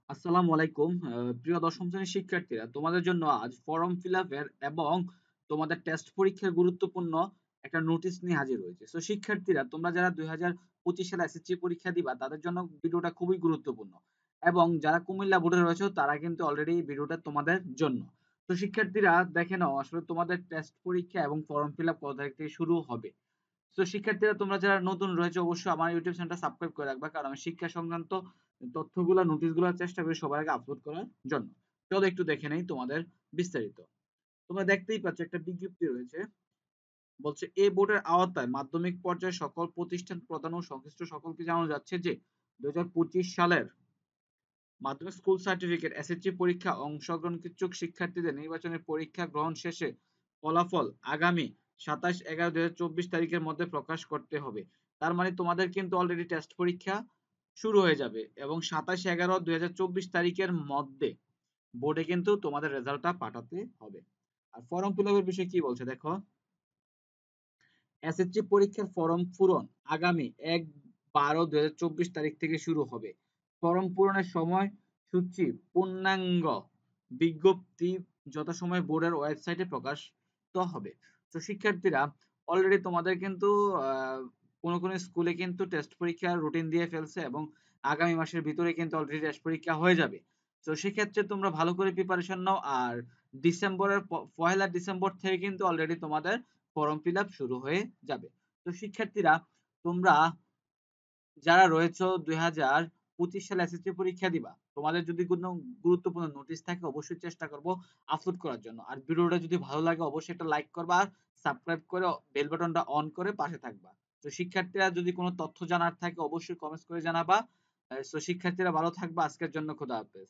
আসসালামু আলাইকুম। প্রিয় দশম শ্রেণীর শিক্ষার্থীরা, তোমাদের জন্য আজ ফর্ম ফিল আপের এবং তোমাদের টেস্ট পরীক্ষার গুরুত্বপূর্ণ একটা নোটিশ নিয়ে হাজির হয়েছে। সো শিক্ষার্থীরা, তোমরা যারা 2025 সালে এসএসসি পরীক্ষা দিবা তাদের জন্য ভিডিওটা খুবই গুরুত্বপূর্ণ। এবং যারা কুমিল্লা বোর্ডে রয়েছে তারা কিন্তু অলরেডি ভিডিওটা তোমাদের জন্য। তো শিক্ষার্থীরা দেখে নাও আসলে তোমাদের টেস্ট পরীক্ষা এবং ফর্ম ফিল আপ কত তারিখ থেকে শুরু হবে। তো শিক্ষার্থীরা, তোমরা যারা নতুন রয়েছে অবশ্যই আমার ইউটিউব চ্যানেলটা সাবস্ক্রাইব করে রাখবা, কারণ আমি শিক্ষা সংক্রান্ত তথ্যগুলা নোটিশগুলো চেষ্টা করি সবার আগে আপলোড করার জন্য। চলো একটু দেখে নেই তোমাদের বিস্তারিত। তোমরা দেখতেই পাচ্ছ একটা বিজ্ঞপ্তি রয়েছে, বলছে এই বোর্ডের আওতায় মাধ্যমিক পর্যায়ে সকল প্রতিষ্ঠান প্রদান ও সংশ্লিষ্ট সকলকে জানানো যাচ্ছে যে 2025 সালের মাধ্যমিক স্কুল সার্টিফিকেট এসএসসি পরীক্ষা অংশগ্রহণ ইচ্ছুক শিক্ষার্থীদের নির্বাচনের পরীক্ষা গ্রহণ শেষে ফলাফল আগামী 27/11/2024 তারিখের মধ্যে প্রকাশ করতে হবে। তার মানে তোমাদের কিন্তু অলরেডি টেস্ট পরীক্ষা শুরু হয়ে যাবে এবং 27/11/2024 তারিখের মধ্যে বোর্ডে কিন্তু তোমাদের রেজাল্টটা পাঠাতে হবে। আর ফর্ম ফিল আপের বিষয়ে কি বলছে দেখো। এসএসসি পরীক্ষার ফরম পূরণ আগামী 1/12/2024 তারিখ থেকে শুরু হবে। ফরম পূরণের সময় সূচি পূর্ণাঙ্গ বিজ্ঞপ্তি যথাসময়ে বোর্ডের ওয়েবসাইটে প্রকাশিত হবে। তো শিক্ষার্থীরা, অলরেডি তোমাদের কিন্তু কোন স্কুলে কিন্তু টেস্ট পরীক্ষার রুটিন দিয়ে ফেলছে এবং আগামী মাসের ভিতরে কিন্তু অলরেডি টেস্ট পরীক্ষা হয়ে যাবে। তো সেক্ষেত্রে তোমরা ভালো করে প্রিপারেশন নাও। আর ডিসেম্বরের 1 ডিসেম্বর থেকে কিন্তু অলরেডি তোমাদের ফর্ম ফিল আপ শুরু হয়ে যাবে। তো শিক্ষার্থীরা, তোমরা যারা রয়েছে 2025 সালে এসএসসি পরীক্ষা দিবা, তোমাদের যদি কোনো গুরুত্বপূর্ণ নোটিশ থাকে অবশ্যই চেষ্টা করব আপলোড করার জন্য। আর ভিডিওটা যদি ভালো লাগে অবশ্যই একটা লাইক করবা আর সাবস্ক্রাইব করে বেল বাটনটা অন করে পাশে থাকবা। তো শিক্ষার্থীরা, যদি কোনো তথ্য জানার থাকে অবশ্যই কমেন্টস করে জানাবা। তো শিক্ষার্থীরা ভালো থাকবা। আজকের জন্য খোদা হাফেজ।